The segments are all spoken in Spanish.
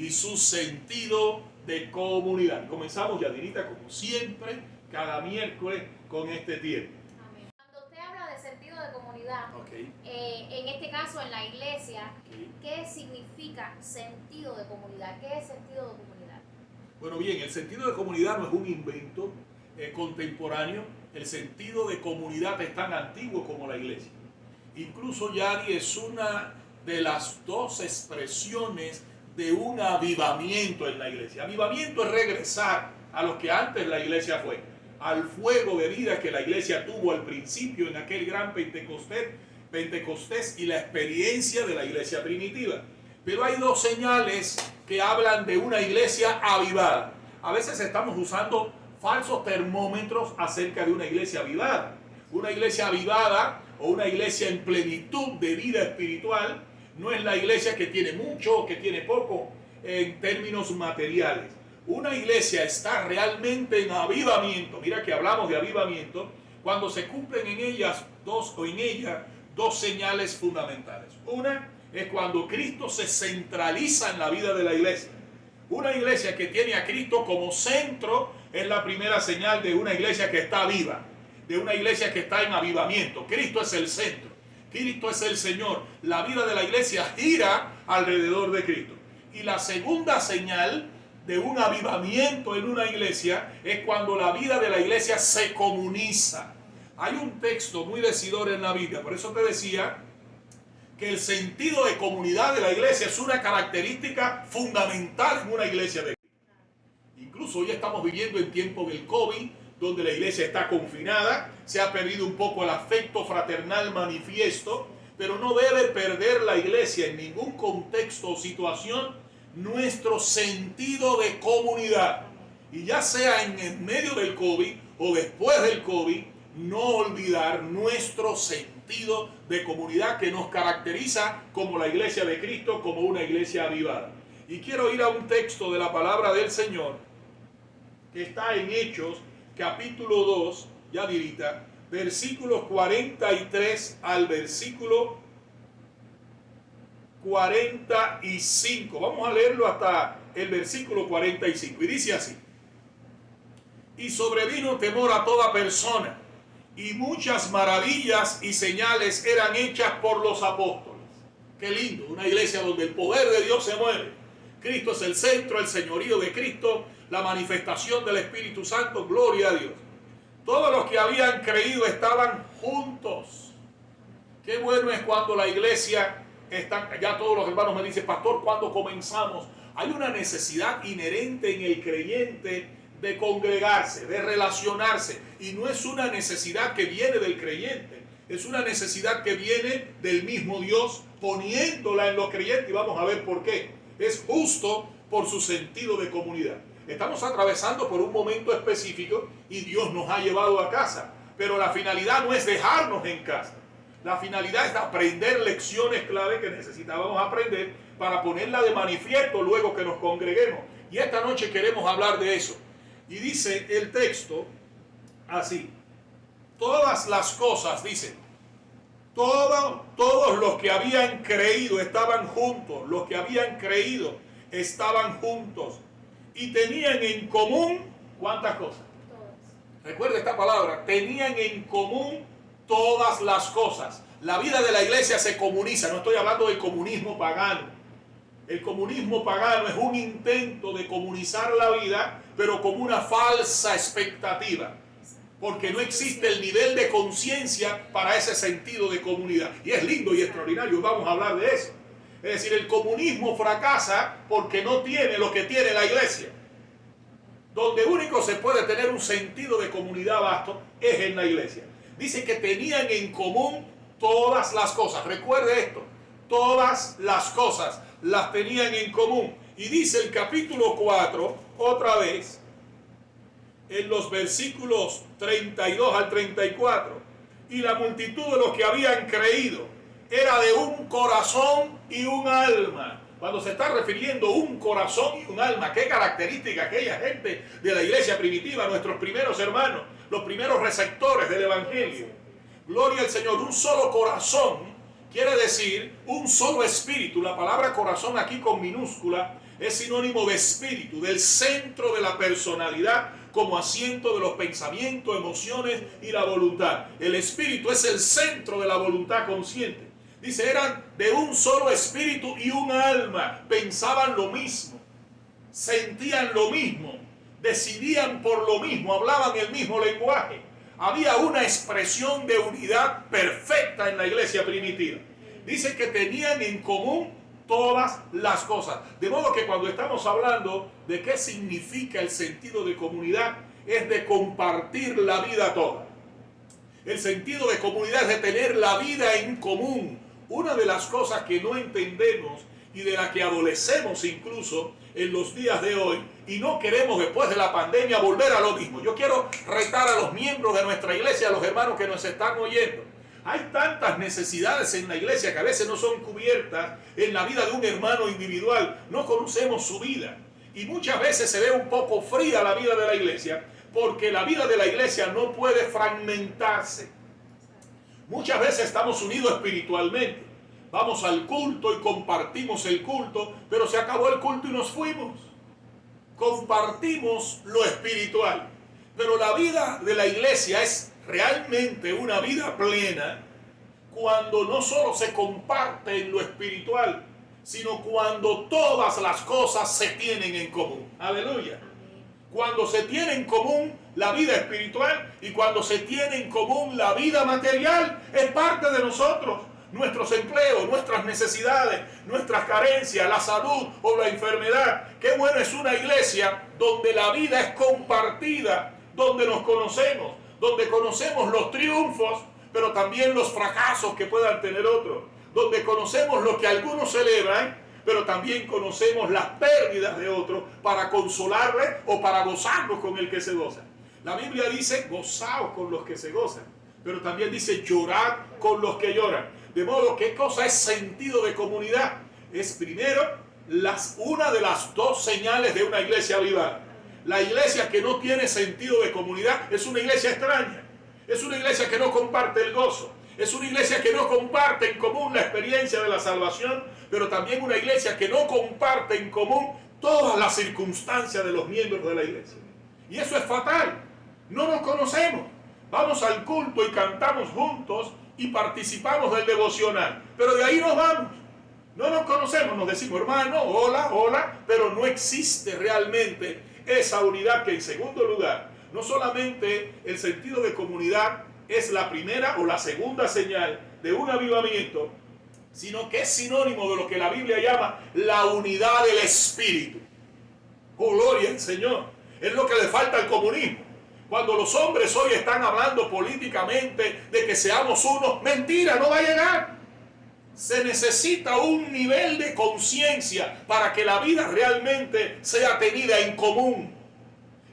y su sentido de comunidad. Comenzamos, Yadirita, como siempre, cada miércoles con este tiempo. Amén. Cuando usted habla de sentido de comunidad, Okay. En este caso en la iglesia, Okay. ¿qué significa sentido de comunidad? ¿Qué es sentido de comunidad? Bueno, bien, el sentido de comunidad no es un invento contemporáneo. El sentido de comunidad es tan antiguo como la iglesia. Incluso Yadi es una de las dos expresiones de un avivamiento en la iglesia. Avivamiento es regresar a lo que antes la iglesia fue, al fuego de vida que la iglesia tuvo al principio en aquel gran Pentecostés y la experiencia de la iglesia primitiva. Pero hay dos señales que hablan de una iglesia avivada. A veces estamos usando falsos termómetros acerca de una iglesia avivada. Una iglesia avivada o una iglesia en plenitud de vida espiritual no es la iglesia que tiene mucho o que tiene poco en términos materiales. Una iglesia está realmente en avivamiento. Mira que hablamos de avivamiento cuando se cumplen en ella dos señales fundamentales. Una es cuando Cristo se centraliza en la vida de la iglesia. Una iglesia que tiene a Cristo como centro es la primera señal de una iglesia que está viva, de una iglesia que está en avivamiento. Cristo es el centro, Cristo es el Señor. La vida de la iglesia gira alrededor de Cristo. Y la segunda señal de un avivamiento en una iglesia es cuando la vida de la iglesia se comuniza. Hay un texto muy decidor en la Biblia, por eso te decía que el sentido de comunidad de la iglesia es una característica fundamental en una iglesia de Cristo. Incluso hoy estamos viviendo en tiempos del COVID, donde la iglesia está confinada, se ha perdido un poco el afecto fraternal manifiesto, pero no debe perder la iglesia en ningún contexto o situación nuestro sentido de comunidad. Y ya sea en medio del COVID o después del COVID, no olvidar nuestro sentido de comunidad que nos caracteriza como la iglesia de Cristo, como una iglesia avivada. Y quiero ir a un texto de la palabra del Señor que está en Hechos, capítulo 2, Yadirita, versículos 43 al versículo 45. Vamos a leerlo hasta el versículo 45. Y dice así: y sobrevino temor a toda persona, y muchas maravillas y señales eran hechas por los apóstoles. Qué lindo, una iglesia donde el poder de Dios se mueve. Cristo es el centro, el señorío de Cristo, la manifestación del Espíritu Santo, gloria a Dios. Todos los que habían creído estaban juntos. Qué bueno es cuando la iglesia está, ya todos los hermanos me dicen, pastor, ¿cuándo comenzamos? Hay una necesidad inherente en el creyente de congregarse, de relacionarse, y no es una necesidad que viene del creyente, es una necesidad que viene del mismo Dios poniéndola en los creyentes, y vamos a ver por qué. Es justo por su sentido de comunidad. Estamos atravesando por un momento específico y Dios nos ha llevado a casa, pero la finalidad no es dejarnos en casa. La finalidad es aprender lecciones clave que necesitábamos aprender para ponerla de manifiesto luego que nos congreguemos. Y esta noche queremos hablar de eso. Y dice el texto así: todas las cosas, dice, todos los que habían creído estaban juntos, los que habían creído estaban juntos y tenían en común, ¿cuántas cosas? Todas. Recuerda esta palabra, tenían en común todas las cosas. La vida de la iglesia se comuniza, no estoy hablando del comunismo pagano. El comunismo pagano es un intento de comunizar la vida, pero con una falsa expectativa, porque no existe el nivel de conciencia para ese sentido de comunidad. Y es lindo y extraordinario, vamos a hablar de eso. Es decir, el comunismo fracasa porque no tiene lo que tiene la iglesia. Donde único se puede tener un sentido de comunidad vasto es en la iglesia. Dice que tenían en común todas las cosas. Recuerde esto, todas las cosas las tenían en común. Y dice el capítulo 4, otra vez, en los versículos 32 al 34, y la multitud de los que habían creído era de un corazón y un alma. Cuando se está refiriendo un corazón y un alma, qué característica aquella gente de la iglesia primitiva, nuestros primeros hermanos, los primeros receptores del evangelio. Gloria al Señor, un solo corazón quiere decir un solo espíritu. La palabra corazón aquí con minúscula es sinónimo de espíritu, del centro de la personalidad como asiento de los pensamientos, emociones y la voluntad. El espíritu es el centro de la voluntad consciente. Dice, eran de un solo espíritu y un alma, pensaban lo mismo, sentían lo mismo, decidían por lo mismo, hablaban el mismo lenguaje. Había una expresión de unidad perfecta en la iglesia primitiva. Dice que tenían en común todas las cosas. De modo que cuando estamos hablando de qué significa el sentido de comunidad, es de compartir la vida toda. El sentido de comunidad es de tener la vida en común. Una de las cosas que no entendemos y de la que adolecemos incluso en los días de hoy, y no queremos después de la pandemia volver a lo mismo. Yo quiero retar a los miembros de nuestra iglesia, a los hermanos que nos están oyendo. Hay tantas necesidades en la iglesia que a veces no son cubiertas en la vida de un hermano individual. No conocemos su vida. Y muchas veces se ve un poco fría la vida de la iglesia, porque la vida de la iglesia no puede fragmentarse. Muchas veces estamos unidos espiritualmente. Vamos al culto y compartimos el culto, pero se acabó el culto y nos fuimos. Compartimos lo espiritual, pero la vida de la iglesia es realmente una vida plena cuando no solo se comparte en lo espiritual, sino cuando todas las cosas se tienen en común. Aleluya. Cuando se tiene en común la vida espiritual y cuando se tiene en común la vida material, es parte de nosotros. Nuestros empleos, nuestras necesidades, nuestras carencias, la salud o la enfermedad. Qué bueno es una iglesia donde la vida es compartida, donde nos conocemos, donde conocemos los triunfos, pero también los fracasos que puedan tener otros, donde conocemos lo que algunos celebran, pero también conocemos las pérdidas de otros para consolarle o para gozarnos con el que se goza. La Biblia dice, gozaos con los que se gozan, pero también dice, llorad con los que lloran. De modo, ¿qué cosa es sentido de comunidad? Es primero, una de las dos señales de una iglesia avivada. La iglesia que no tiene sentido de comunidad es una iglesia extraña. Es una iglesia que no comparte el gozo. Es una iglesia que no comparte en común la experiencia de la salvación, pero también una iglesia que no comparte en común todas las circunstancias de los miembros de la iglesia. Y eso es fatal. No nos conocemos. Vamos al culto y cantamos juntos y participamos del devocional, pero de ahí nos vamos. No nos conocemos, nos decimos hermano, hola, hola, pero no existe realmente esa unidad que en segundo lugar, no solamente el sentido de comunidad es la primera o la segunda señal de un avivamiento, sino que es sinónimo de lo que la Biblia llama la unidad del Espíritu. Oh, gloria al Señor. Es lo que le falta al comunismo. Cuando los hombres hoy están hablando políticamente de que seamos unos, mentira, no va a llegar. Se necesita un nivel de conciencia para que la vida realmente sea tenida en común.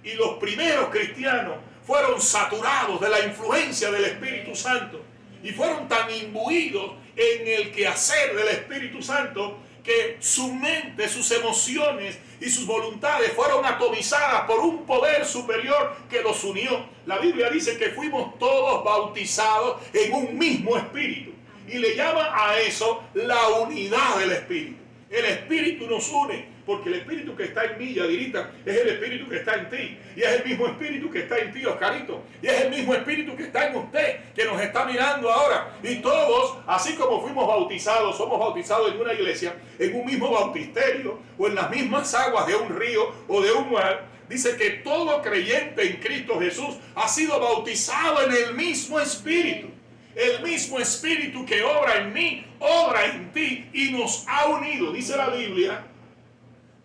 Y los primeros cristianos fueron saturados de la influencia del Espíritu Santo y fueron tan imbuidos en el quehacer del Espíritu Santo que su mente, sus emociones y sus voluntades fueron atomizadas por un poder superior que los unió. La Biblia dice que fuimos todos bautizados en un mismo espíritu y le llama a eso la unidad del espíritu. El espíritu nos une, porque el espíritu que está en mí, Yadirita, es el espíritu que está en ti. Y es el mismo espíritu que está en ti, Oscarito. Y es el mismo espíritu que está en usted, que nos está mirando ahora. Y todos, así como fuimos bautizados, somos bautizados en una iglesia, en un mismo bautisterio, o en las mismas aguas de un río o de un mar. Dice que todo creyente en Cristo Jesús ha sido bautizado en el mismo espíritu. El mismo espíritu que obra en mí, obra en ti y nos ha unido. Dice la Biblia,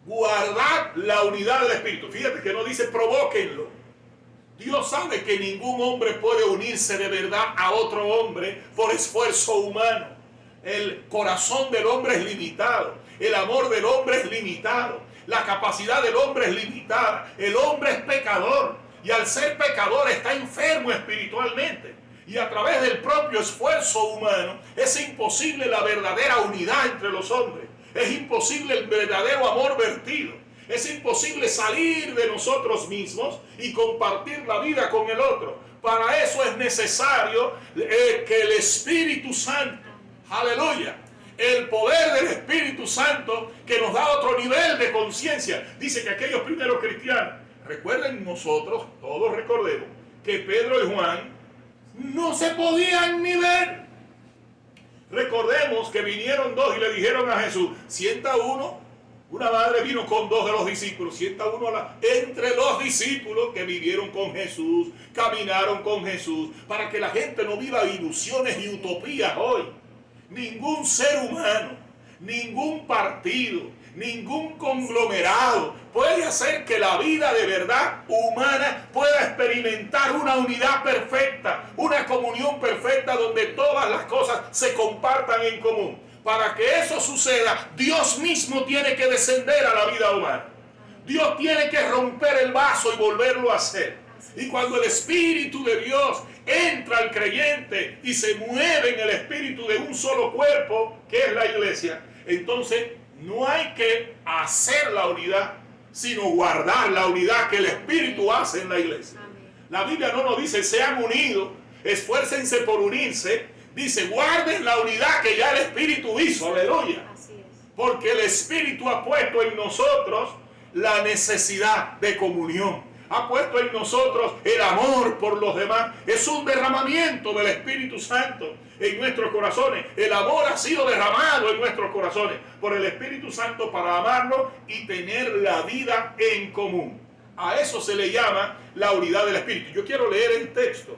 guardad la unidad del espíritu. Fíjate que no dice provóquenlo. Dios sabe que ningún hombre puede unirse de verdad a otro hombre por esfuerzo humano. El corazón del hombre es limitado. El amor del hombre es limitado. La capacidad del hombre es limitada. El hombre es pecador. Y al ser pecador está enfermo espiritualmente. Y a través del propio esfuerzo humano es imposible la verdadera unidad entre los hombres. Es imposible el verdadero amor vertido. Es imposible salir de nosotros mismos y compartir la vida con el otro. Para eso es necesario que el Espíritu Santo, aleluya, El poder del Espíritu Santo que nos da otro nivel de conciencia. Dice que aquellos primeros cristianos, recuerden nosotros, todos recordemos, que Pedro y Juan no se podían ni ver. Recordemos que vinieron dos y le dijeron a Jesús, sienta uno. Una madre vino con dos de los discípulos, sienta uno entre los discípulos que vivieron con Jesús, caminaron con Jesús, para que la gente no viva ilusiones y utopías hoy. Ningún ser humano, ningún partido, ningún conglomerado puede hacer que la vida de verdad humana pueda experimentar una unidad perfecta, una comunión perfecta donde todas las cosas se compartan en común. Para que eso suceda, Dios mismo tiene que descender a la vida humana. Dios tiene que romper el vaso y volverlo a hacer. Y cuando el Espíritu de Dios entra al creyente y se mueve en el espíritu de un solo cuerpo, que es la iglesia, entonces no hay que hacer la unidad, sino guardar la unidad que el Espíritu hace en la iglesia. La Biblia no nos dice sean unidos, esfuércense por unirse. Dice, guarden la unidad que ya el Espíritu hizo, aleluya. Porque el Espíritu ha puesto en nosotros la necesidad de comunión. Ha puesto en nosotros el amor por los demás. Es un derramamiento del Espíritu Santo en nuestros corazones. El amor ha sido derramado en nuestros corazones por el Espíritu Santo para amarlo y tener la vida en común. A eso se le llama la unidad del Espíritu. Yo quiero leer el texto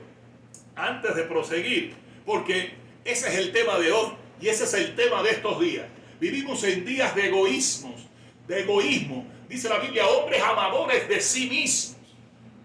antes de proseguir, porque ese es el tema de hoy y ese es el tema de estos días. Vivimos en días de egoísmo. Dice la Biblia, hombres amadores de sí mismos,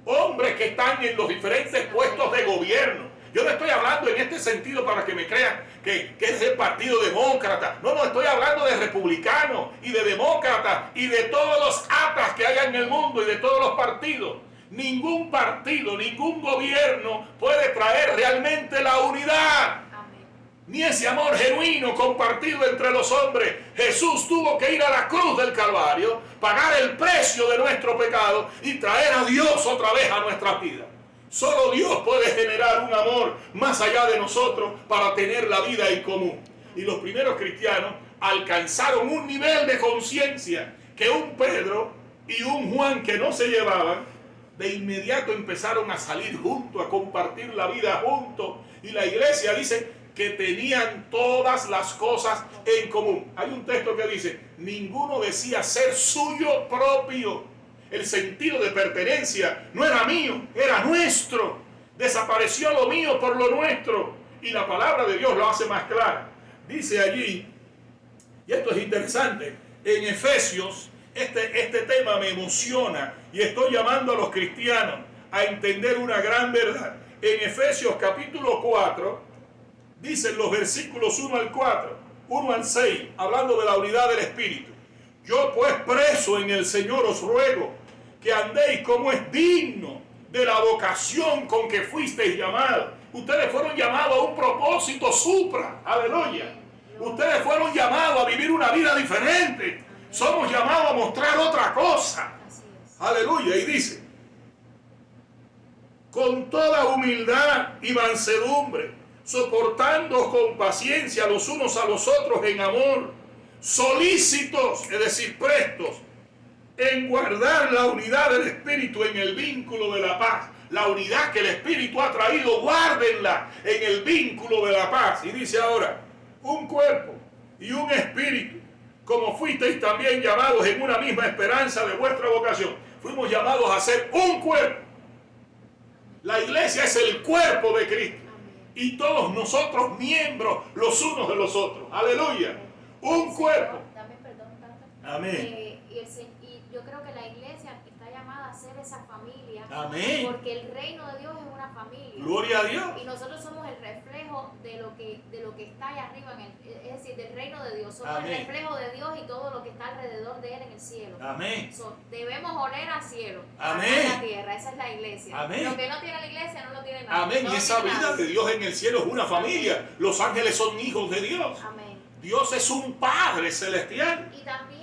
hombres que están en los diferentes puestos de gobierno. Yo no estoy hablando en este sentido para que me crean que es el Partido Demócrata. No, estoy hablando de republicanos y de demócratas y de todos los atas que hay en el mundo y de todos los partidos. Ningún partido, ningún gobierno puede traer realmente la unidad. Amén. Ni ese amor genuino compartido entre los hombres. Jesús tuvo que ir a la cruz del Calvario, pagar el precio de nuestro pecado y traer a Dios otra vez a nuestra vida. Solo Dios puede generar un amor más allá de nosotros para tener la vida en común. Y los primeros cristianos alcanzaron un nivel de conciencia que un Pedro y un Juan que no se llevaban, de inmediato empezaron a salir juntos, a compartir la vida juntos. Y la iglesia dice que tenían todas las cosas en común. Hay un texto que dice, ninguno decía ser suyo propio. El sentido de pertenencia no era mío, era nuestro. Desapareció lo mío por lo nuestro. Y la palabra de Dios lo hace más clara. Dice allí, y esto es interesante, en Efesios, este tema me emociona y estoy llamando a los cristianos a entender una gran verdad. En Efesios capítulo 4, dicen los versículos 1 al 4, 1 al 6, hablando de la unidad del Espíritu. Yo pues preso en el Señor os ruego que andéis como es digno de la vocación con que fuisteis llamados. Ustedes fueron llamados a un propósito supra, aleluya. Ustedes fueron llamados a vivir una vida diferente. Somos llamados a mostrar otra cosa. Aleluya. Y dice, con toda humildad y mansedumbre, soportando con paciencia los unos a los otros en amor, solícitos, es decir, prestos, en guardar la unidad del Espíritu en el vínculo de la paz. La unidad que el Espíritu ha traído, guárdenla en el vínculo de la paz. Y dice ahora, un cuerpo y un espíritu, como fuisteis también llamados en una misma esperanza de vuestra vocación. Fuimos llamados a ser un cuerpo. La iglesia es el cuerpo de Cristo. Y todos nosotros miembros los unos de los otros. Aleluya. Un cuerpo. Dame perdón, Tata. Amén. Y yo creo que la iglesia está llamada a ser esa familia. Amén. Porque el reino de Dios es una familia. Gloria a Dios. Y nosotros somos el reflejo de lo que está allá arriba, es decir, del reino de Dios. Somos Amén. el reflejo de Dios y todo lo que está alrededor de Él en el cielo. Amén. Debemos oler al cielo. Amén. A la tierra, esa es la iglesia. Amén. Lo que no tiene la iglesia no lo tiene nada. Amén. No y esa tiene vida nada. de Dios en el cielo es una familia. Los ángeles son hijos de Dios. Amén. Dios es un Padre celestial. Y también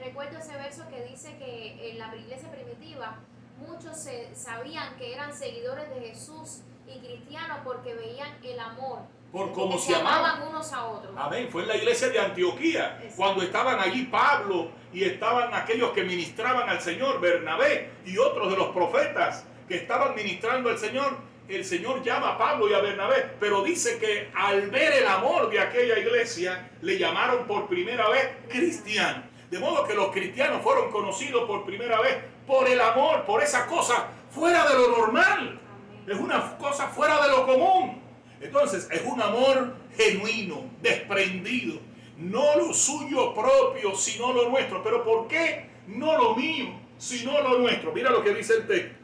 recuerdo ese verso que dice que en la iglesia primitiva muchos sabían que eran seguidores de Jesús y cristianos porque veían el amor por cómo porque se amaban. amaban unos a otros. Amén. Fue en la iglesia de Antioquía, Exacto. cuando estaban allí Pablo y estaban aquellos que ministraban al Señor, Bernabé y otros de los profetas que estaban ministrando al Señor. El Señor llama a Pablo y a Bernabé, pero dice que al ver el amor de aquella iglesia, le llamaron por primera vez cristianos. De modo que los cristianos fueron conocidos por primera vez por el amor, por esa cosa fuera de lo normal. Es una cosa fuera de lo común. Entonces es un amor genuino, desprendido, no lo suyo propio, sino lo nuestro. ¿Pero por qué no lo mío, sino lo nuestro? Mira lo que dice el texto.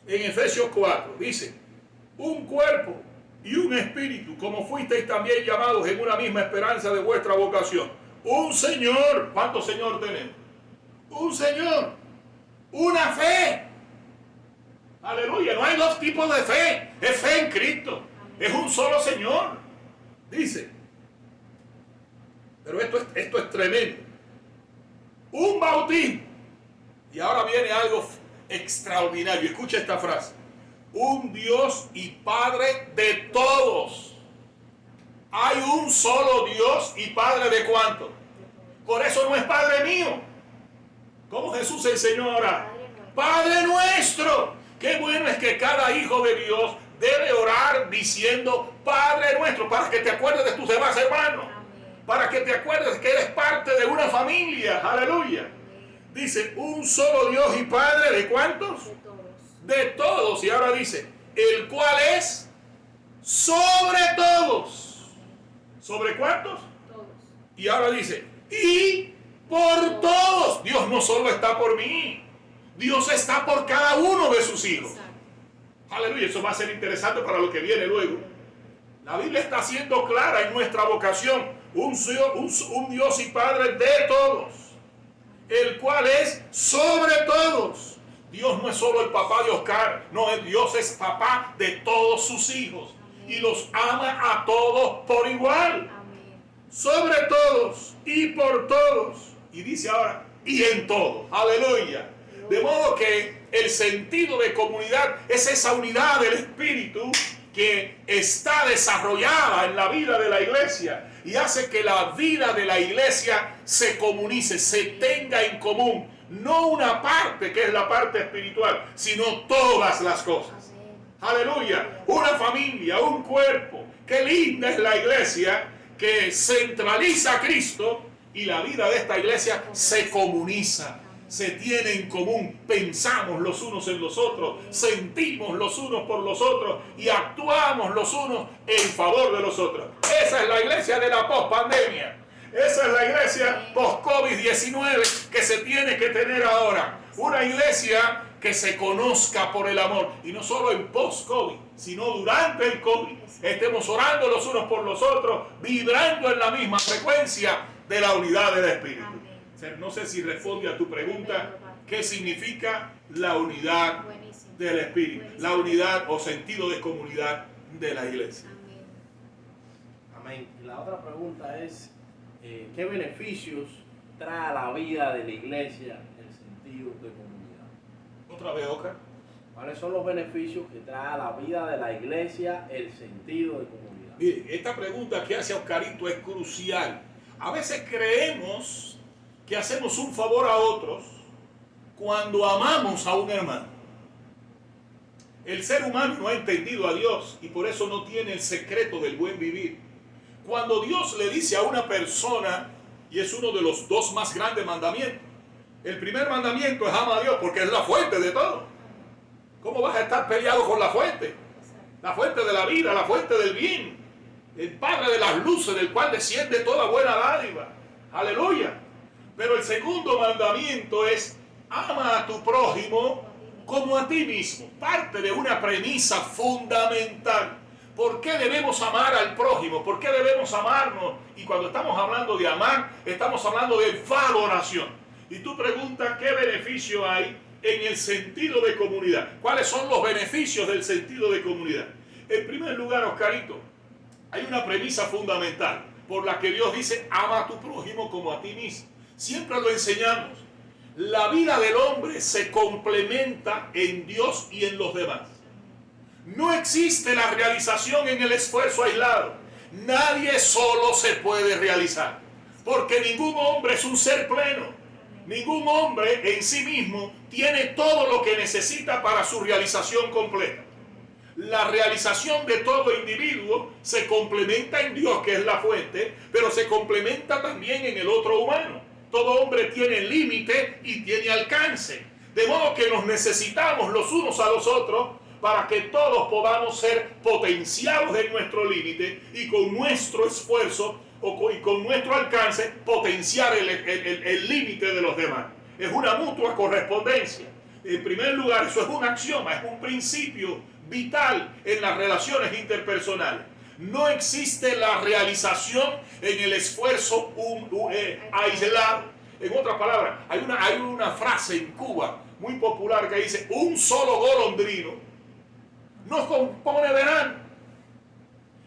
En Efesios 4 dice, un cuerpo y un espíritu, como fuisteis también llamados en una misma esperanza de vuestra vocación. Un Señor, ¿cuántos Señor tenemos? Un Señor, una fe. Aleluya, no hay dos tipos de fe, es fe en Cristo, es un solo Señor, dice. Pero esto es tremendo. Un bautismo. Y ahora viene algo extraordinario, escucha esta frase. Un Dios y Padre de todos. Hay un solo Dios y Padre de ¿cuántos? Por eso no es Padre mío. ¿Cómo Jesús enseñó a orar? Padre nuestro. Qué bueno es que cada hijo de Dios debe orar diciendo Padre nuestro, para que te acuerdes de tus demás hermanos, para que te acuerdes que eres parte de una familia. Aleluya. Dice, un solo Dios y Padre ¿de cuántos? De todos. De todos. Y ahora dice, el cual es sobre todos. ¿Sobre cuántos? Todos. Y ahora dice, y por todos. Dios no solo está por mí, Dios está por cada uno de sus hijos. Exacto. Aleluya, eso va a ser interesante para lo que viene luego. La Biblia está siendo clara en nuestra vocación. Un Dios y Padre de todos, el cual es sobre todos. Dios no es solo el papá de Oscar, no, Dios es papá de todos sus hijos. Amén. Y los ama a todos por igual. Amén. Sobre todos y por todos. Y dice ahora, y en todo. Aleluya. De modo que el sentido de comunidad es esa unidad del Espíritu que está desarrollada en la vida de la iglesia y hace que la vida de la iglesia se comunice, se tenga en común. No una parte que es la parte espiritual, sino todas las cosas. Aleluya. Una familia, un cuerpo. Qué linda es la iglesia que centraliza a Cristo y la vida de esta iglesia se comuniza. Se tiene en común, pensamos los unos en los otros, sentimos los unos por los otros y actuamos los unos en favor de los otros. Esa es la iglesia de la post-pandemia. Esa es la iglesia post-COVID-19 que se tiene que tener ahora. Una iglesia que se conozca por el amor. Y no solo en post-COVID, sino durante el COVID. Estemos orando los unos por los otros, vibrando en la misma frecuencia de la unidad del Espíritu. No sé si responde a tu pregunta, ¿qué significa la unidad del Espíritu? La unidad o sentido de comunidad de la iglesia. Amén. Y la otra pregunta es, ¿qué beneficios trae a la vida de la iglesia el sentido de comunidad? Otra vez, Oscar. ¿Cuáles son los beneficios que trae a la vida de la iglesia el sentido de comunidad? Mire, esta pregunta que hace Oscarito es crucial. A veces creemos que hacemos un favor a otros cuando amamos a un hermano. El ser humano no ha entendido a Dios y por eso no tiene el secreto del buen vivir. Cuando Dios le dice a una persona, y es uno de los dos más grandes mandamientos, el primer mandamiento es ama a Dios porque es la fuente de todo. ¿Cómo vas a estar peleado con la fuente? La fuente de la vida, la fuente del bien, el Padre de las luces, del cual desciende toda buena dádiva. Aleluya. Pero el segundo mandamiento es ama a tu prójimo como a ti mismo. Parte de una premisa fundamental. ¿Por qué debemos amar al prójimo? ¿Por qué debemos amarnos? Y cuando estamos hablando de amar, estamos hablando de valoración. Y tú preguntas qué beneficio hay en el sentido de comunidad. ¿Cuáles son los beneficios del sentido de comunidad? En primer lugar, Oscarito, hay una premisa fundamental por la que Dios dice ama a tu prójimo como a ti mismo. Siempre lo enseñamos. La vida del hombre se complementa en Dios y en los demás. No existe la realización en el esfuerzo aislado. Nadie solo se puede realizar, porque ningún hombre es un ser pleno. Ningún hombre en sí mismo tiene todo lo que necesita para su realización completa. La realización de todo individuo se complementa en Dios, que es la fuente, pero se complementa también en el otro humano. Todo hombre tiene límite y tiene alcance. De modo que nos necesitamos los unos a los otros para que todos podamos ser potenciados en nuestro límite y con nuestro esfuerzo y con nuestro alcance potenciar el límite de los demás. Es una mutua correspondencia. En primer lugar, eso es un axioma, es un principio vital en las relaciones interpersonales. No existe la realización en el esfuerzo aislado. En otras palabras, hay una frase en Cuba muy popular que dice: un solo golondrino no compone verano.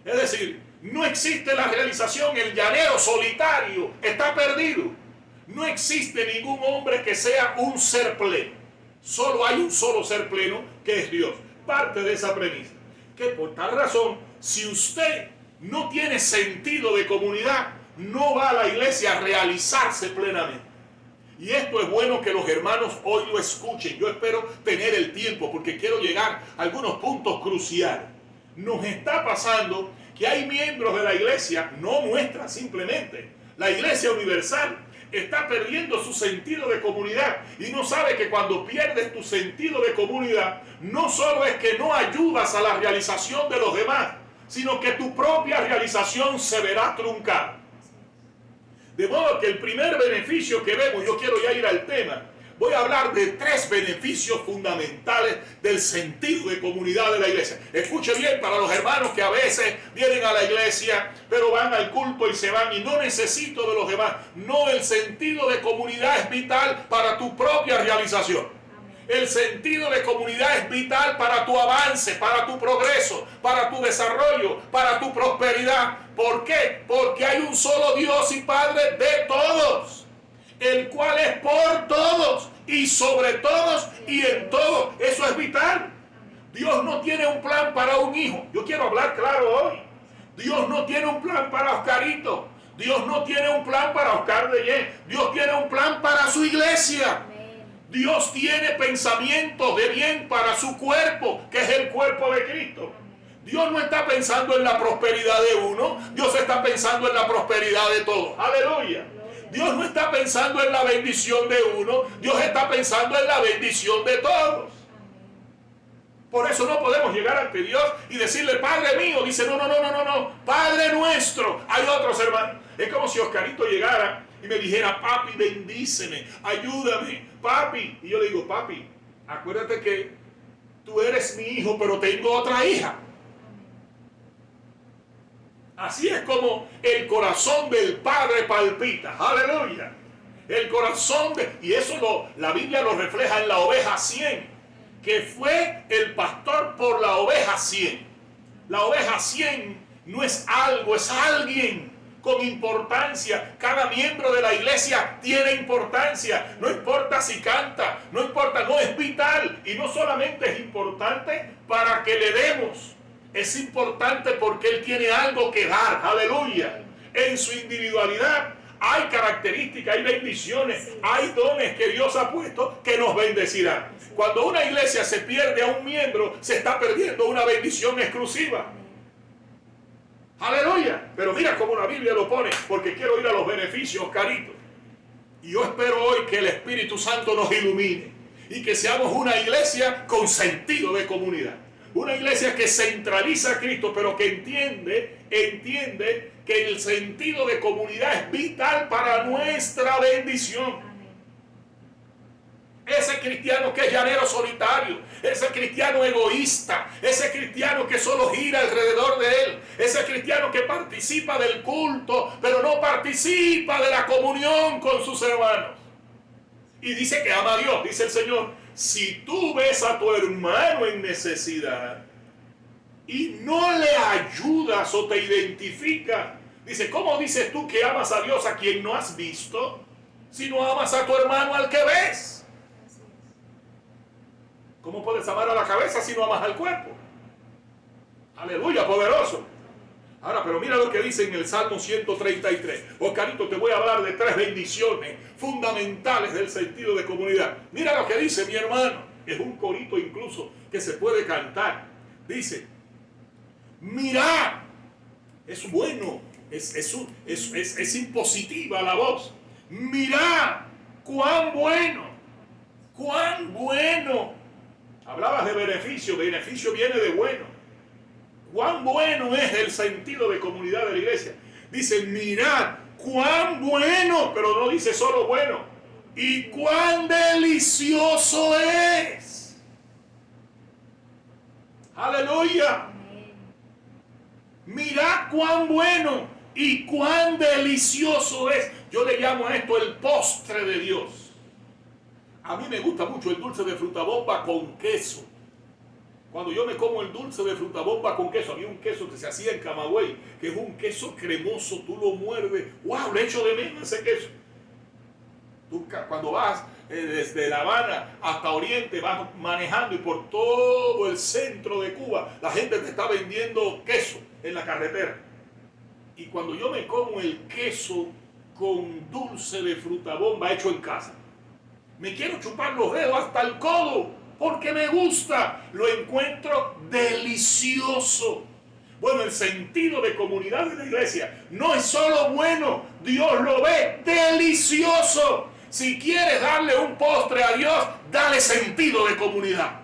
Es decir, no existe la realización, el llanero solitario está perdido. No existe ningún hombre que sea un ser pleno. Solo hay un solo ser pleno, que es Dios. Parte de esa premisa. Que por tal razón, si usted no tiene sentido de comunidad, no va a la iglesia a realizarse plenamente. Y esto es bueno que los hermanos hoy lo escuchen. Yo espero tener el tiempo porque quiero llegar a algunos puntos cruciales. Nos está pasando que hay miembros de la iglesia, no nuestra simplemente, la iglesia universal, está perdiendo su sentido de comunidad y no sabe que cuando pierdes tu sentido de comunidad, no solo es que no ayudas a la realización de los demás, sino que tu propia realización se verá truncada. De modo que el primer beneficio que vemos, yo quiero ya ir al tema, voy a hablar de 3 beneficios fundamentales del sentido de comunidad de la iglesia. Escuche bien para los hermanos que a veces vienen a la iglesia, pero van al culto y se van y no necesito de los demás. No, el sentido de comunidad es vital para tu propia realización. El sentido de comunidad es vital para tu avance, para tu progreso, para tu desarrollo, para tu prosperidad. ¿Por qué? Porque hay un solo Dios y Padre de todos, el cual es por todos y sobre todos y en todos. Eso es vital. Dios no tiene un plan para un hijo. Yo quiero hablar claro hoy. Dios no tiene un plan para Oscarito. Dios no tiene un plan para Oscar de Yen. Dios tiene un plan para su iglesia. Dios tiene pensamientos de bien para su cuerpo, que es el cuerpo de Cristo. Dios no está pensando en la prosperidad de uno, Dios está pensando en la prosperidad de todos. Aleluya. Dios no está pensando en la bendición de uno, Dios está pensando en la bendición de todos. Por eso no podemos llegar ante Dios y decirle: Padre mío. Dice: no, Padre nuestro. Hay otros hermanos. Es como si Oscarito llegara y me dijera: papi, bendíceme, ayúdame, papi. Y yo le digo: papi, acuérdate que tú eres mi hijo, pero tengo otra hija. Así es como el corazón del Padre palpita. Aleluya. El corazón y eso la Biblia lo refleja en la oveja 100, que fue el pastor por la oveja 100. La oveja 100 no es algo, es alguien con importancia. Cada miembro de la iglesia tiene importancia. No importa si canta, no importa, no, es vital. Y no solamente es importante para que le demos, es importante porque él tiene algo que dar. Aleluya. En su individualidad hay características, hay bendiciones, hay dones que Dios ha puesto que nos bendecirán. Cuando una iglesia se pierde a un miembro, se está perdiendo una bendición exclusiva. Aleluya. Pero mira cómo la Biblia lo pone, porque quiero ir a los beneficios, Oscarito. Y yo espero hoy que el Espíritu Santo nos ilumine y que seamos una iglesia con sentido de comunidad. Una iglesia que centraliza a Cristo, pero que entiende que el sentido de comunidad es vital para nuestra bendición. Ese cristiano que es llanero solitario, ese cristiano egoísta, ese cristiano que solo gira alrededor de él, ese cristiano que participa del culto, pero no participa de la comunión con sus hermanos. Y dice que ama a Dios, dice el Señor: si tú ves a tu hermano en necesidad y no le ayudas o te identificas, dice: ¿cómo dices tú que amas a Dios a quien no has visto, si no amas a tu hermano al que ves? ¿Cómo puedes amar a la cabeza si no amas al cuerpo? Aleluya, poderoso. Ahora, pero mira lo que dice en el Salmo 133. Oscarito, te voy a hablar de 3 bendiciones fundamentales del sentido de comunidad. Mira lo que dice mi hermano. Es un corito incluso que se puede cantar. Dice, mirad, es bueno, es impositiva la voz. Mirad, cuán bueno, cuán bueno. Hablabas de beneficio, beneficio viene de bueno. Cuán bueno es el sentido de comunidad de la iglesia. Dice, mirad, cuán bueno, pero no dice solo bueno. Y cuán delicioso es. Aleluya. Mirad cuán bueno y cuán delicioso es. Yo le llamo a esto el postre de Dios. A mí me gusta mucho el dulce de frutabomba con queso. Cuando yo me como el dulce de frutabomba con queso, había un queso que se hacía en Camagüey, que es un queso cremoso, tú lo muerdes, ¡wow! Le echo de menos ese queso. Tú cuando vas desde La Habana hasta Oriente, vas manejando y por todo el centro de Cuba, la gente te está vendiendo queso en la carretera. Y cuando yo me como el queso con dulce de frutabomba hecho en casa, me quiero chupar los dedos hasta el codo. Porque me gusta, lo encuentro delicioso. Bueno, el sentido de comunidad de la iglesia no es solo bueno, Dios lo ve delicioso. Si quieres darle un postre a Dios, dale sentido de comunidad.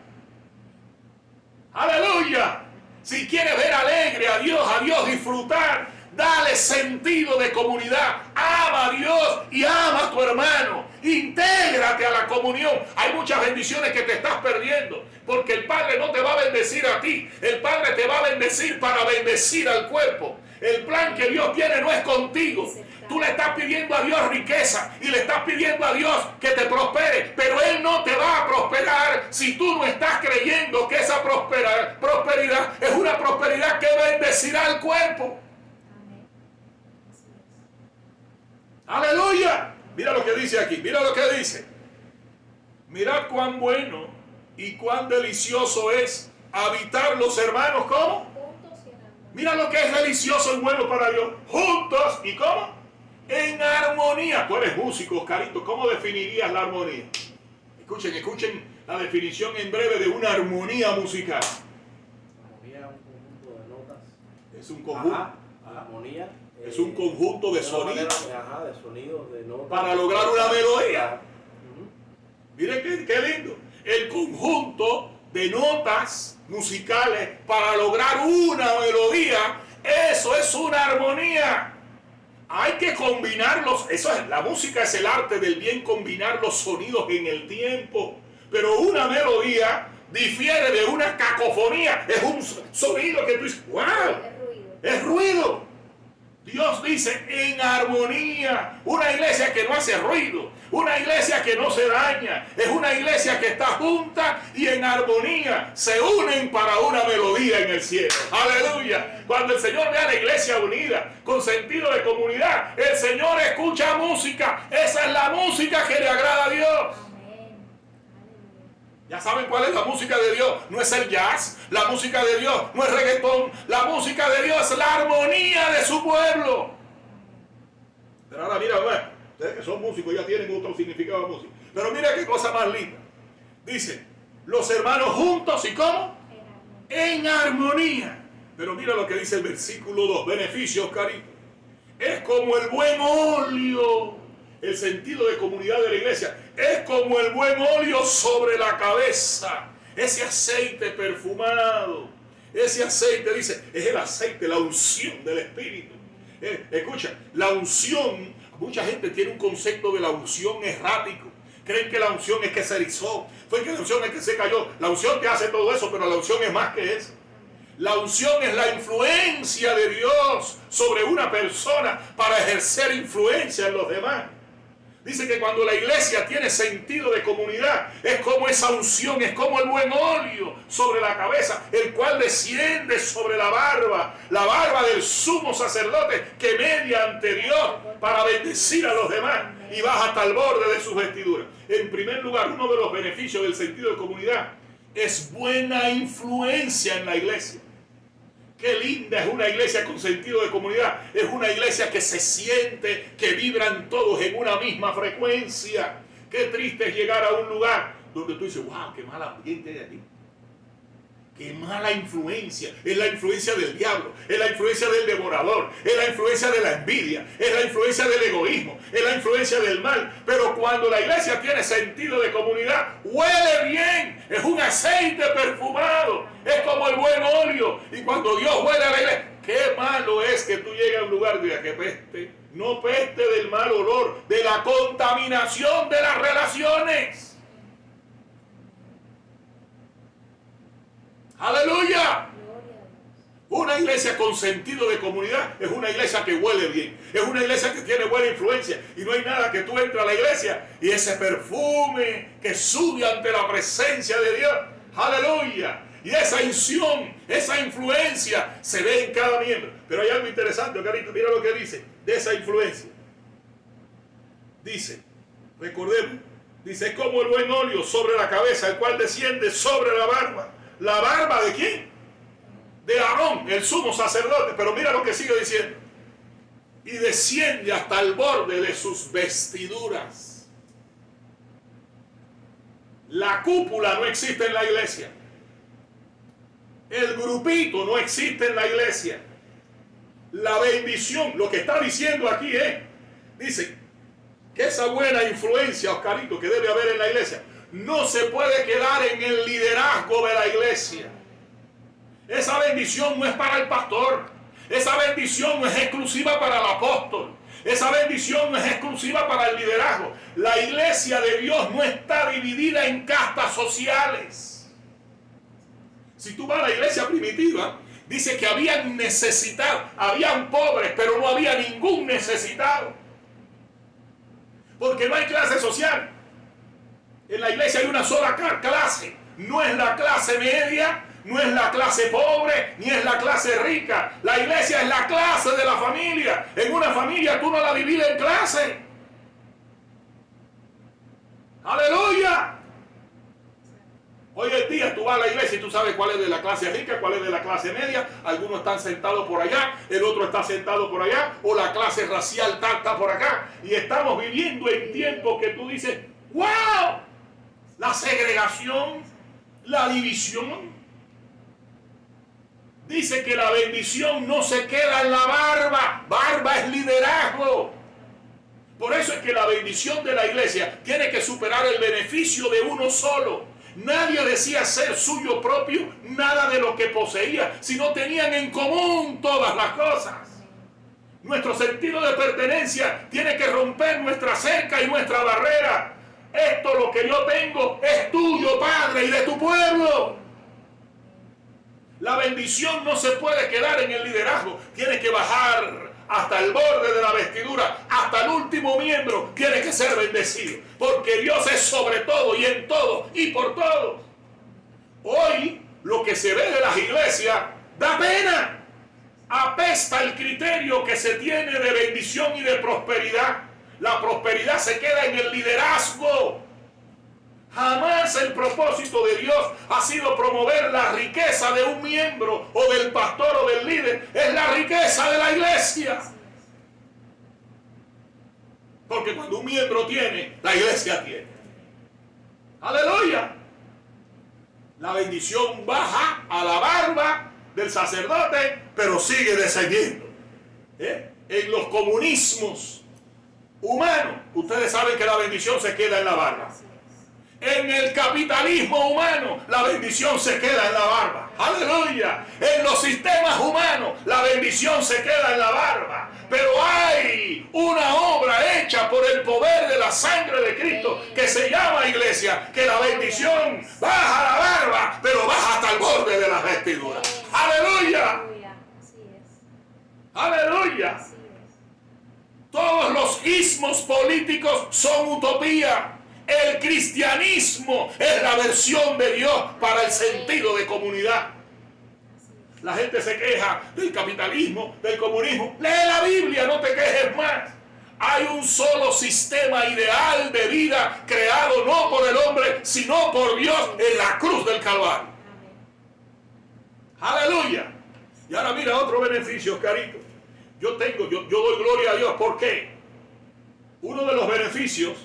Aleluya. Si quieres ver alegre a Dios disfrutar, dale sentido de comunidad. Ama a Dios y ama a tu hermano. Intégrate a la comunión. Hay muchas bendiciones que te estás perdiendo porque el Padre no te va a bendecir a ti. El Padre te va a bendecir para bendecir al cuerpo. El plan que Dios tiene no es contigo. Tú le estás pidiendo a Dios riqueza y le estás pidiendo a Dios que te prospere, pero Él no te va a prosperar si tú no estás creyendo que esa prosperidad es una prosperidad que bendecirá al cuerpo. Aleluya. Mira lo que dice aquí, mira lo que dice. Mirad cuán bueno y cuán delicioso es habitar los hermanos, ¿cómo? Mira lo que es delicioso y bueno para Dios. Juntos, ¿y cómo? En armonía. Tú eres músico, Oscarito, ¿cómo definirías la armonía? Escuchen la definición en breve de una armonía musical. Armonía es un conjunto de notas. Es un conjunto. Armonía. Es un conjunto de sonidos. De sonidos, de notas. Para lograr una melodía. Miren qué lindo. El conjunto de notas musicales para lograr una melodía. Eso es una armonía. Hay que combinarlos. La música es el arte del bien combinar los sonidos en el tiempo. Pero una melodía difiere de una cacofonía. Es un sonido que tú dices, ¡wow! Es ruido. Dios dice en armonía. Una iglesia que no hace ruido. Una iglesia que no se daña. Es una iglesia que está junta y en armonía. Se unen para una melodía en el cielo. Aleluya. Cuando el Señor ve a la iglesia unida con sentido de comunidad, el Señor escucha música. Esa es la música que le agrada a Dios. Ya saben cuál es la música de Dios. No es el jazz. La música de Dios no es reggaetón. La música de Dios es la armonía de su pueblo. Pero ahora mira, ustedes que son músicos ya tienen otro significado de música. Pero mira qué cosa más linda. Dice, los hermanos juntos y ¿cómo? En armonía. Pero mira lo que dice el versículo 2. Beneficios, Oscarito. Es como el buen óleo. El sentido de comunidad de la iglesia es como el buen óleo sobre la cabeza. Ese aceite perfumado. Ese aceite, dice, es el aceite, la unción del Espíritu. Escucha, la unción, mucha gente tiene un concepto de la unción errático. Creen que la unción es que se erizó. Fue que la unción es que se cayó. La unción te hace todo eso, pero la unción es más que eso. La unción es la influencia de Dios sobre una persona para ejercer influencia en los demás. Dice que cuando la iglesia tiene sentido de comunidad, es como esa unción, es como el buen óleo sobre la cabeza, el cual desciende sobre la barba del sumo sacerdote que media ante Dios para bendecir a los demás y baja hasta el borde de sus vestiduras. En primer lugar, uno de los beneficios del sentido de comunidad es buena influencia en la iglesia. Qué linda es una iglesia con sentido de comunidad. Es una iglesia que se siente, que vibran todos en una misma frecuencia. Qué triste es llegar a un lugar donde tú dices, wow, qué mal ambiente hay aquí. Qué mala influencia. Es la influencia del diablo, es la influencia del devorador, es la influencia de la envidia, es la influencia del egoísmo, es la influencia del mal. Pero cuando la iglesia tiene sentido de comunidad, huele bien, es un aceite perfumado, es como el buen óleo. Y cuando Dios huele a la iglesia, qué malo es que tú llegues a un lugar y digas que peste. No peste del mal olor, de la contaminación de las relaciones. ¡Aleluya! Una iglesia con sentido de comunidad es una iglesia que huele bien, es una iglesia que tiene buena influencia y no hay nada que tú entres a la iglesia y ese perfume que sube ante la presencia de Dios, ¡aleluya! Y esa unción, esa influencia se ve en cada miembro. Pero hay algo interesante, carito, mira lo que dice de esa influencia. Dice, recordemos, dice, es como el buen óleo sobre la cabeza, el cual desciende sobre la barba. ¿La barba de quién? De Aarón, el sumo sacerdote. Pero mira lo que sigue diciendo. Y desciende hasta el borde de sus vestiduras. La cúpula no existe en la iglesia. El grupito no existe en la iglesia. La bendición, lo que está diciendo aquí es, dice, que esa buena influencia, Oscarito, que debe haber en la iglesia, no se puede quedar en el liderazgo de la iglesia. Esa bendición no es para el pastor. Esa bendición no es exclusiva para el apóstol. Esa bendición no es exclusiva para el liderazgo. La iglesia de Dios no está dividida en castas sociales. Si tú vas a la iglesia primitiva, dice que habían necesitados, habían pobres, pero no había ningún necesitado. Porque no hay clase social. En la iglesia hay una sola clase. No es la clase media, no es la clase pobre, ni es la clase rica. La iglesia es la clase de la familia. En una familia tú no la divides en clase. ¡Aleluya! Hoy en día tú vas a la iglesia y tú sabes cuál es de la clase rica, cuál es de la clase media. Algunos están sentados por allá, el otro está sentado por allá, o la clase racial está por acá. Y estamos viviendo en tiempos que tú dices, ¡wow! La segregación, la división. Dice que la bendición no se queda en la barba. Barba es liderazgo. Por eso es que la bendición de la iglesia tiene que superar el beneficio de uno solo. Nadie decía ser suyo propio nada de lo que poseía, sino tenían en común todas las cosas. Nuestro sentido de pertenencia tiene que romper nuestra cerca y nuestra barrera. Esto, lo que yo tengo, es tuyo, Padre, y de tu pueblo. La bendición no se puede quedar en el liderazgo. Tiene que bajar hasta el borde de la vestidura, hasta el último miembro tiene que ser bendecido. Porque Dios es sobre todo y en todo y por todos. Hoy, lo que se ve de las iglesias da pena. Apesta el criterio que se tiene de bendición y de prosperidad. La prosperidad se queda en el liderazgo. Jamás el propósito de Dios ha sido promover la riqueza de un miembro o del pastor o del líder. Es la riqueza de la iglesia. Porque cuando un miembro tiene, la iglesia tiene. ¡Aleluya! La bendición baja a la barba del sacerdote, pero sigue descendiendo. En los comunismos humanos, ustedes saben que la bendición se queda en la barba. En el capitalismo humano, la bendición se queda en la barba. ¡Aleluya! En los sistemas humanos, la bendición se queda en la barba. Pero hay una obra hecha por el poder de la sangre de Cristo que se llama iglesia, que la bendición baja a la barba, pero baja hasta el borde de las vestiduras. ¡Aleluya! ¡Aleluya! Todos los ismos políticos son utopía. El cristianismo es la versión de Dios para el sentido de comunidad. La gente se queja del capitalismo, del comunismo. Lee la Biblia, no te quejes más. Hay un solo sistema ideal de vida creado no por el hombre, sino por Dios en la cruz del Calvario. Aleluya. Y ahora mira otro beneficio, Oscarito. Yo doy gloria a Dios. ¿Por qué? Uno de los beneficios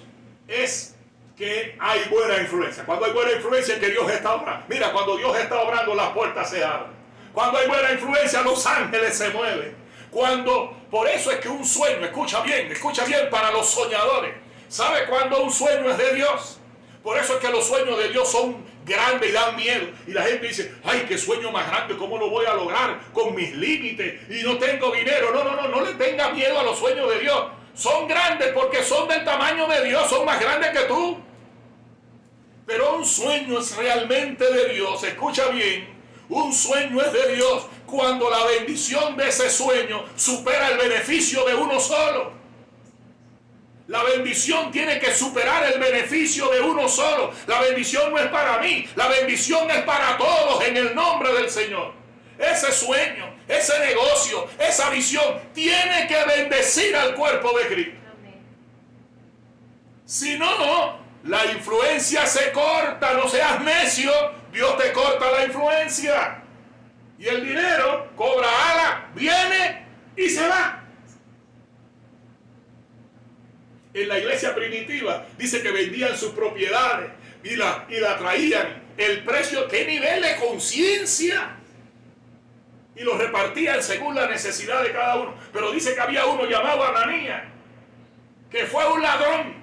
es que hay buena influencia. Cuando hay buena influencia es que Dios está obrando. Mira, cuando Dios está obrando, las puertas se abren. Cuando hay buena influencia, los ángeles se mueven. Por eso es que un sueño, escucha bien, para los soñadores. ¿Sabe cuándo un sueño es de Dios? Por eso es que los sueños de Dios son grandes y dan miedo. Y la gente dice, ay, qué sueño más grande, ¿cómo lo voy a lograr con mis límites? Y no tengo dinero. No le tenga miedo a los sueños de Dios. Son grandes porque son del tamaño de Dios, son más grandes que tú. Pero un sueño es realmente de Dios, escucha bien, un sueño es de Dios cuando la bendición de ese sueño supera el beneficio de uno solo. La bendición tiene que superar el beneficio de uno solo. La bendición no es para mí, la bendición es para todos en el nombre del Señor. Ese sueño, ese negocio, esa visión tiene que bendecir al cuerpo de Cristo. Amén. Si no, la influencia se corta. No seas necio, Dios te corta la influencia. Y el dinero cobra ala, viene y se va. En la iglesia primitiva dice que vendían sus propiedades y la traían. El precio, qué nivel de conciencia. Y los repartían según la necesidad de cada uno. Pero dice que había uno llamado Ananías, que fue un ladrón.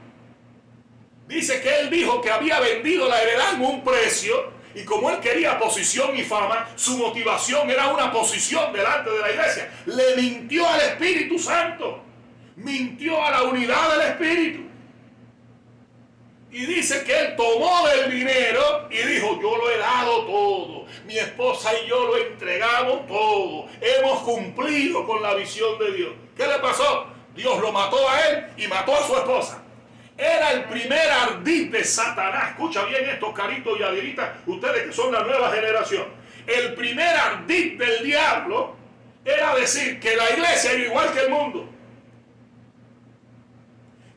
Dice que él dijo que había vendido la heredad en un precio, y como él quería posición y fama, su motivación era una posición delante de la iglesia. Le mintió al Espíritu Santo, mintió a la unidad del Espíritu. Y dice que él tomó del dinero y dijo, yo lo he dado todo, mi esposa y yo lo entregamos todo, hemos cumplido con la visión de Dios. ¿Qué le pasó? Dios lo mató a él y mató a su esposa. Era el primer ardid de Satanás. Escucha bien esto, Carito y Adirita, ustedes que son la nueva generación. El primer ardid del diablo era decir que la iglesia era igual que el mundo.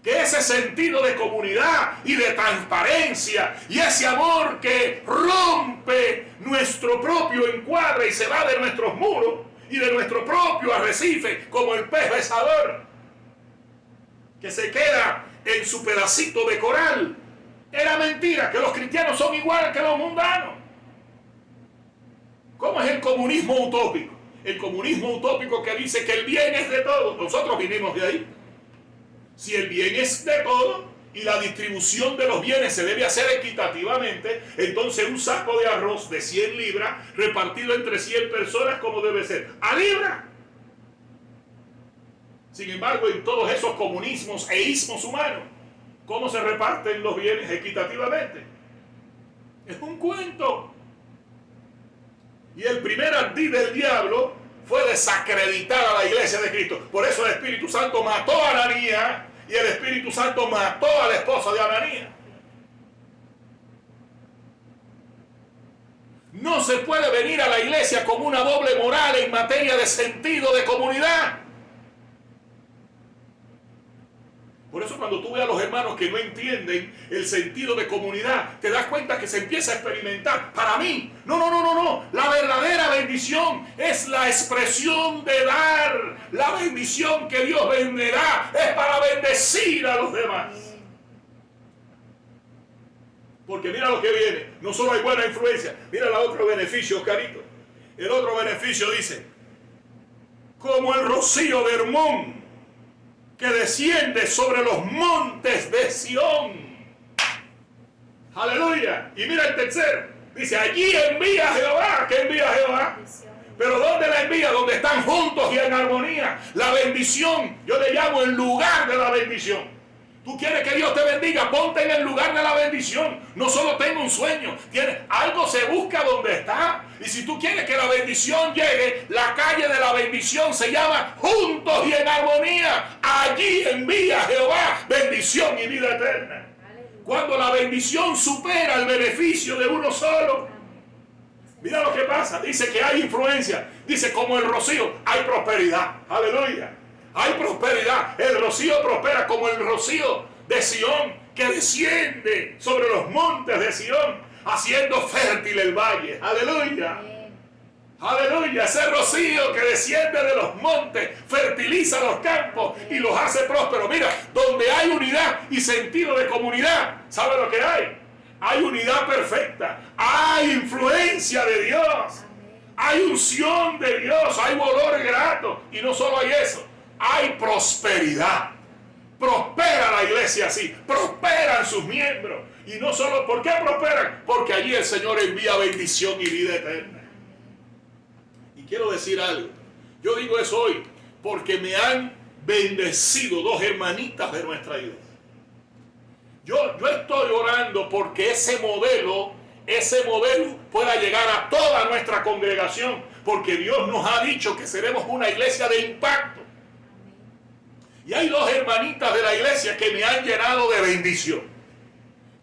Que ese sentido de comunidad y de transparencia y ese amor que rompe nuestro propio encuadre y se va de nuestros muros y de nuestro propio arrecife, como el pez besador que se queda en su pedacito de coral. Era mentira, que los cristianos son iguales que los mundanos. ¿Cómo es el comunismo utópico? El comunismo utópico que dice que el bien es de todos. Nosotros vinimos de ahí. Si el bien es de todos y la distribución de los bienes se debe hacer equitativamente, entonces un saco de arroz de 100 libras repartido entre 100 personas, como debe ser, a libra. Sin embargo, en todos esos comunismos e ismos humanos, ¿cómo se reparten los bienes equitativamente? Es un cuento. Y el primer ardid del diablo fue desacreditar a la iglesia de Cristo. Por eso el Espíritu Santo mató a Ananías y el Espíritu Santo mató a la esposa de Ananías. No se puede venir a la iglesia con una doble moral en materia de sentido de comunidad. Por eso cuando tú ves a los hermanos que no entienden el sentido de comunidad, te das cuenta que se empieza a experimentar. Para mí, no. La verdadera bendición es la expresión de dar. La bendición que Dios venderá es para bendecir a los demás. Porque mira lo que viene. No solo hay buena influencia. Mira el otro beneficio, Carito. El otro beneficio dice, como el rocío de Hermón, que desciende sobre los montes de Sión. Aleluya. Y mira el tercero. Dice, allí envía Jehová. ¿Qué envía Jehová? Pero ¿dónde la envía? Donde están juntos y en armonía. La bendición, yo le llamo el lugar de la bendición. Tú quieres que Dios te bendiga, ponte en el lugar de la bendición. No solo tengo un sueño. Algo se busca donde está. Y si tú quieres que la bendición llegue, la calle de la bendición se llama juntos y en armonía. Allí envía Jehová bendición y vida eterna. Cuando la bendición supera el beneficio de uno solo. Mira lo que pasa. Dice que hay influencia. Dice como el rocío hay prosperidad. Aleluya. Hay prosperidad. El rocío prospera como el rocío de Sión que desciende sobre los montes de Sión, haciendo fértil el valle. Aleluya. Aleluya, ese rocío que desciende de los montes, fertiliza los campos y los hace prósperos. Mira, donde hay unidad y sentido de comunidad, ¿sabe lo que hay? Hay unidad perfecta, hay influencia de Dios, hay unción de Dios, hay olor grato. Y no solo hay eso, hay prosperidad. Prospera la iglesia así, prosperan sus miembros. Y no solo, ¿por qué prosperan? Porque allí el Señor envía bendición y vida eterna. Y quiero decir algo, yo digo eso hoy porque me han bendecido dos hermanitas de nuestra iglesia. Yo estoy orando porque ese modelo pueda llegar a toda nuestra congregación, porque Dios nos ha dicho que seremos una iglesia de impacto. Y hay dos hermanitas de la iglesia que me han llenado de bendición.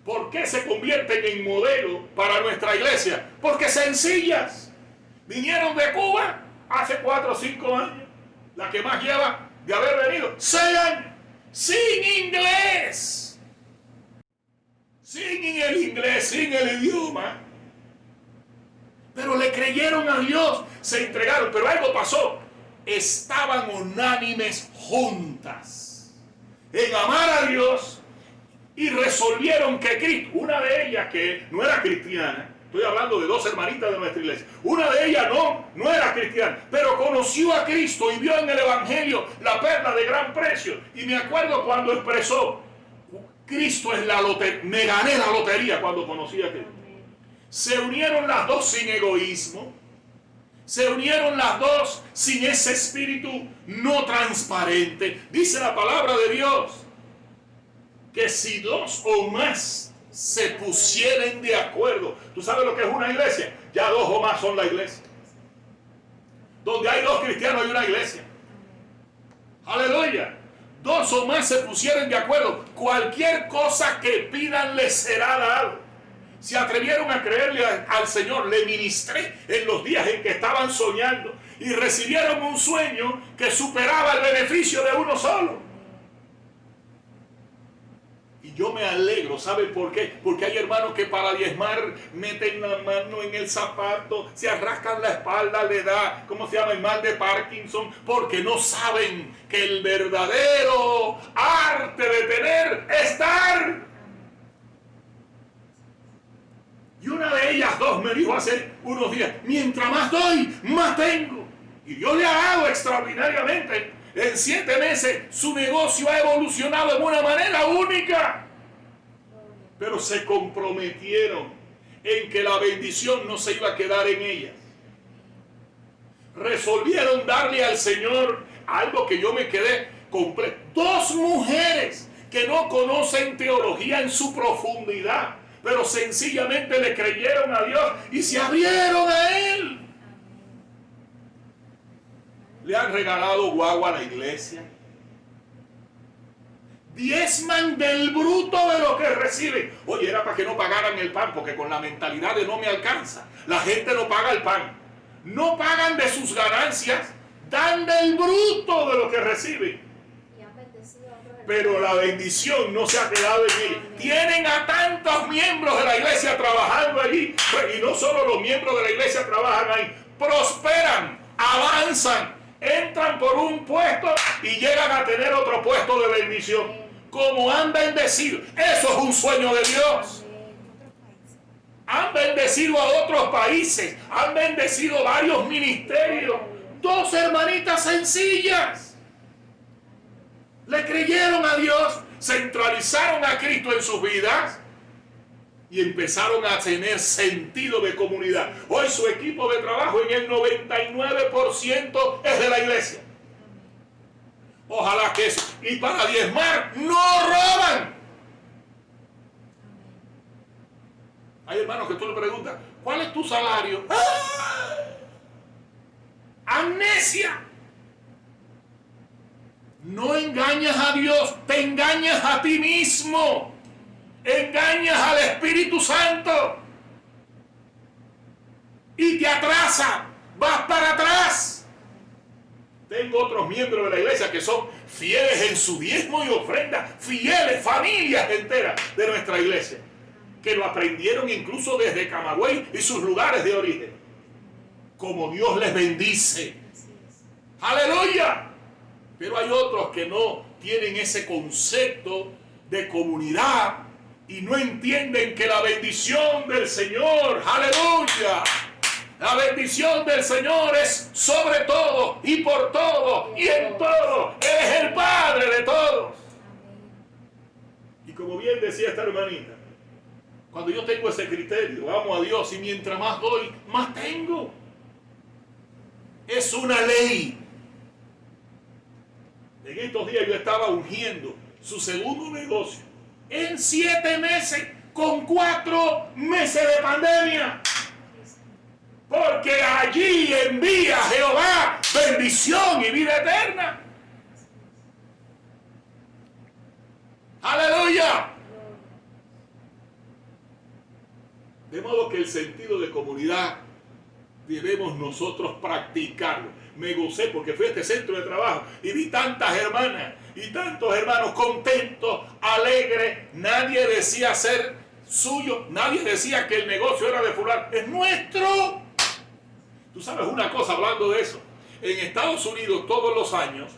¿Por qué se convierten en modelo para nuestra iglesia? Porque sencillas. Vinieron de Cuba hace 4 o 5 años. La que más lleva de haber venido 6 años. Sin inglés. Sin el inglés, sin el idioma. Pero le creyeron a Dios, se entregaron. Pero algo pasó. Estaban unánimes juntas en amar a Dios y resolvieron que Cristo, una de ellas que no era cristiana, estoy hablando de dos hermanitas de nuestra iglesia, una de ellas no era cristiana, pero conoció a Cristo y vio en el Evangelio la perla de gran precio. Y me acuerdo cuando expresó, Cristo es la lotería, me gané la lotería cuando conocí a Cristo. Se unieron las dos sin egoísmo. Se unieron las dos sin ese espíritu no transparente. Dice la palabra de Dios que si 2 o más se pusieren de acuerdo. ¿Tú sabes lo que es una iglesia? Ya 2 o más son la iglesia. Donde hay 2 cristianos hay una iglesia. Aleluya. 2 o más se pusieron de acuerdo. Cualquier cosa que pidan les será dado. Se atrevieron a creerle al Señor. Le ministré en los días en que estaban soñando y recibieron un sueño que superaba el beneficio de uno solo. Y yo me alegro, ¿saben por qué? Porque hay hermanos que para diezmar meten la mano en el zapato, se arrascan la espalda, le da, ¿cómo se llama? El mal de Parkinson, porque no saben que el verdadero arte de tener es dar. Y una de ellas dos me dijo hace unos días, mientras más doy, más tengo. Y Dios le ha dado extraordinariamente. En 7 meses su negocio ha evolucionado de una manera única. Pero se comprometieron en que la bendición no se iba a quedar en ellas. Resolvieron darle al Señor algo que yo me quedé completo. 2 mujeres que no conocen teología en su profundidad, pero sencillamente le creyeron a Dios y se abrieron a Él. Le han regalado guagua a la iglesia. Diezman del bruto de lo que reciben. Oye, era para que no pagaran el pan, porque con la mentalidad de no me alcanza, la gente no paga el pan. No pagan de sus ganancias, dan del bruto de lo que reciben. Pero la bendición no se ha quedado en ellos. Tienen a tantos miembros de la iglesia trabajando allí. Y no solo los miembros de la iglesia trabajan ahí. Prosperan, avanzan, entran por un puesto y llegan a tener otro puesto de bendición. Como han bendecido. Eso es un sueño de Dios. Han bendecido a otros países. Han bendecido varios ministerios. 2 hermanitas sencillas. Le creyeron a Dios, centralizaron a Cristo en sus vidas y empezaron a tener sentido de comunidad. Hoy su equipo de trabajo en el 99% es de la iglesia. Ojalá que eso. Y para diezmar no roban. Hay hermanos que tú le preguntas, ¿cuál es tu salario? ¡Ah! Amnesia. No engañas a Dios, te engañas a ti mismo. Engañas al Espíritu Santo. Y te atrasa, vas para atrás. Tengo otros miembros de la iglesia que son fieles en su diezmo y ofrenda, fieles, familias enteras de nuestra iglesia, que lo aprendieron incluso desde Camagüey y sus lugares de origen. como Dios les bendice. Así es. ¡Aleluya! Pero hay otros que no tienen ese concepto de comunidad y no entienden que la bendición del Señor, ¡aleluya! La bendición del Señor es sobre todo y por todo y en todo. Él es el Padre de todos. Amén. Y como bien decía esta hermanita, cuando yo tengo ese criterio, amo a Dios y mientras más doy, más tengo. Es una ley. En estos días yo estaba ungiendo su segundo negocio en 7 meses con 4 meses de pandemia. Porque allí envía Jehová bendición y vida eterna. ¡Aleluya! De modo que el sentido de comunidad debemos nosotros practicarlo. Me gocé porque fui a este centro de trabajo y vi tantas hermanas y tantos hermanos contentos, alegres. Nadie decía ser suyo, nadie decía que el negocio era de fulano. Es nuestro. Tú sabes una cosa hablando de eso. En Estados Unidos todos los años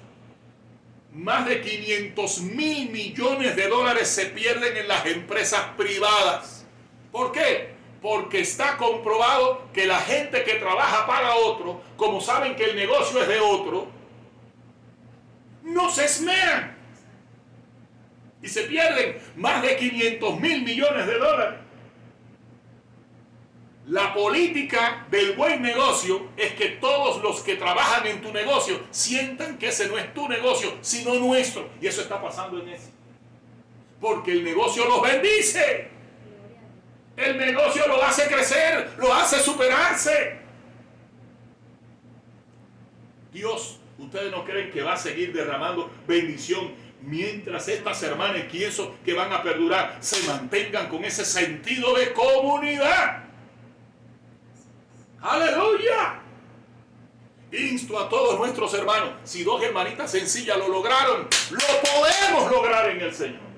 más de 500.000 millones de dólares se pierden en las empresas privadas. ¿Por qué? Porque está comprobado que la gente que trabaja para otro, como saben que el negocio es de otro, no se esmeran. Y se pierden más de 500.000 millones de dólares. La política del buen negocio es que todos los que trabajan en tu negocio sientan que ese no es tu negocio, sino nuestro. Y eso está pasando en ese. Porque el negocio los bendice. El negocio lo hace crecer, lo hace superarse. Dios, ustedes no creen que va a seguir derramando bendición mientras estas hermanas, pienso que van a perdurar, se mantengan con ese sentido de comunidad. ¡Aleluya! Insto a todos nuestros hermanos, si 2 hermanitas sencillas lo lograron, lo podemos lograr en el Señor.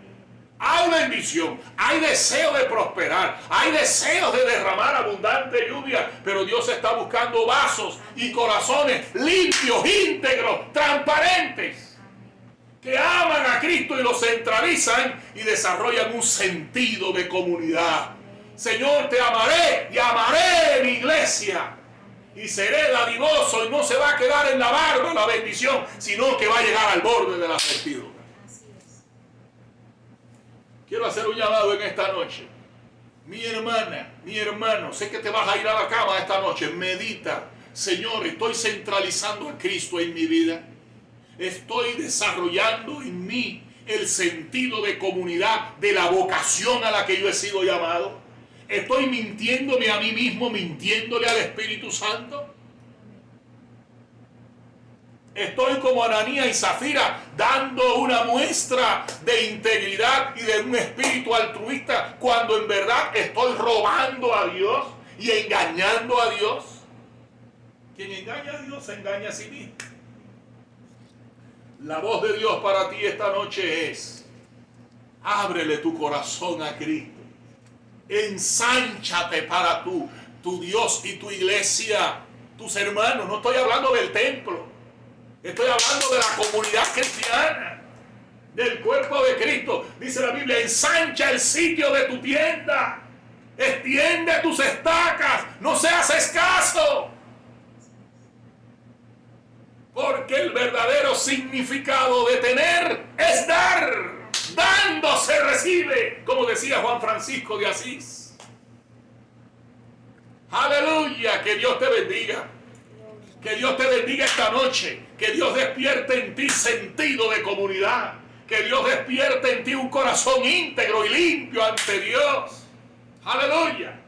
Hay bendición, hay deseo de prosperar, hay deseos de derramar abundante lluvia, pero Dios está buscando vasos y corazones limpios, íntegros, transparentes, que aman a Cristo y lo centralizan y desarrollan un sentido de comunidad. Señor, te amaré y amaré mi iglesia y seré dadivoso y no se va a quedar en la barba la bendición, sino que va a llegar al borde de la vestidura. Quiero hacer un llamado en esta noche. Mi hermana, mi hermano, sé que te vas a ir a la cama esta noche. Medita. Señor, estoy centralizando a Cristo en mi vida. Estoy desarrollando en mí el sentido de comunidad, de la vocación a la que yo he sido llamado. Estoy mintiéndome a mí mismo, mintiéndole al Espíritu Santo. Estoy como Ananías y Zafira dando una muestra de integridad y de un espíritu altruista cuando en verdad estoy robando a Dios y engañando a Dios. Quien engaña a Dios se engaña a sí mismo. La voz de Dios para ti esta noche es: ábrele tu corazón a Cristo. Ensánchate para tu Dios y tu iglesia, tus hermanos. No estoy hablando del templo. Estoy hablando de la comunidad cristiana, del cuerpo de Cristo. Dice la Biblia: ensancha el sitio de tu tienda, extiende tus estacas, no seas escaso. Porque el verdadero significado de tener es dar. Dando se recibe, como decía Juan Francisco de Asís. Aleluya, que Dios te bendiga. Que Dios te bendiga esta noche. Que Dios despierte en ti sentido de comunidad. Que Dios despierte en ti un corazón íntegro y limpio ante Dios. Aleluya.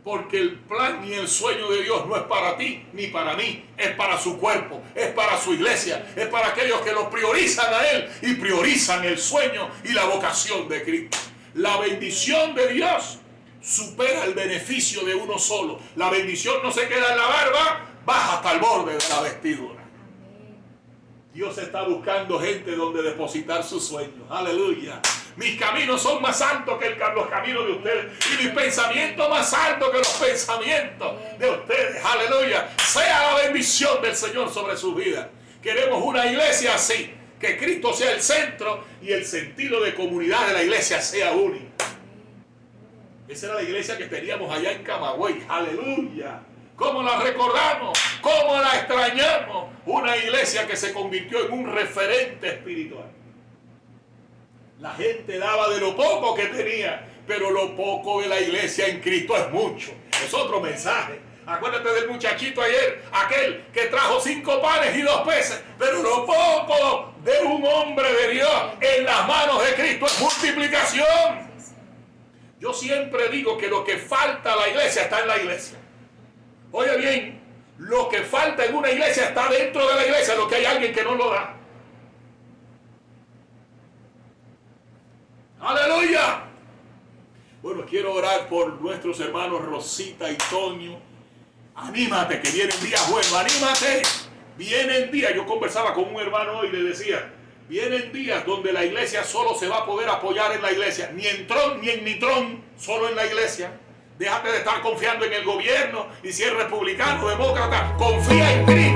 Porque el plan ni el sueño de Dios no es para ti ni para mí. Es para su cuerpo, es para su iglesia. Es para aquellos que lo priorizan a Él y priorizan el sueño y la vocación de Cristo. La bendición de Dios supera el beneficio de uno solo. La bendición no se queda en la barba, baja hasta el borde de la vestidura. Dios está buscando gente donde depositar sus sueños. Aleluya. Mis caminos son más altos que los caminos de ustedes. Y mis pensamientos más altos que los pensamientos de ustedes. Aleluya. Sea la bendición del Señor sobre su vida. Queremos una iglesia así. Que Cristo sea el centro y el sentido de comunidad de la iglesia sea único. Esa era la iglesia que teníamos allá en Camagüey. Aleluya. ¿Cómo la recordamos? ¿Cómo la extrañamos? Una iglesia que se convirtió en un referente espiritual. La gente daba de lo poco que tenía, pero lo poco de la iglesia en Cristo es mucho. Es otro mensaje. Acuérdate del muchachito ayer, aquel que trajo 5 panes y 2 peces, pero lo poco de un hombre de Dios en las manos de Cristo es multiplicación. Yo siempre digo que lo que falta a la iglesia está en la iglesia. Oye bien, lo que falta en una iglesia está dentro de la iglesia, lo que hay alguien que no lo da. ¡Aleluya! Bueno, quiero orar por nuestros hermanos Rosita y Toño. Anímate, que vienen días buenos, anímate. Vienen días, yo conversaba con un hermano hoy y le decía, vienen días donde la iglesia solo se va a poder apoyar en la iglesia, ni en Trump ni en Nitrón, solo en la iglesia. Déjate de estar confiando en el gobierno y si es republicano, demócrata, confía en Cristo.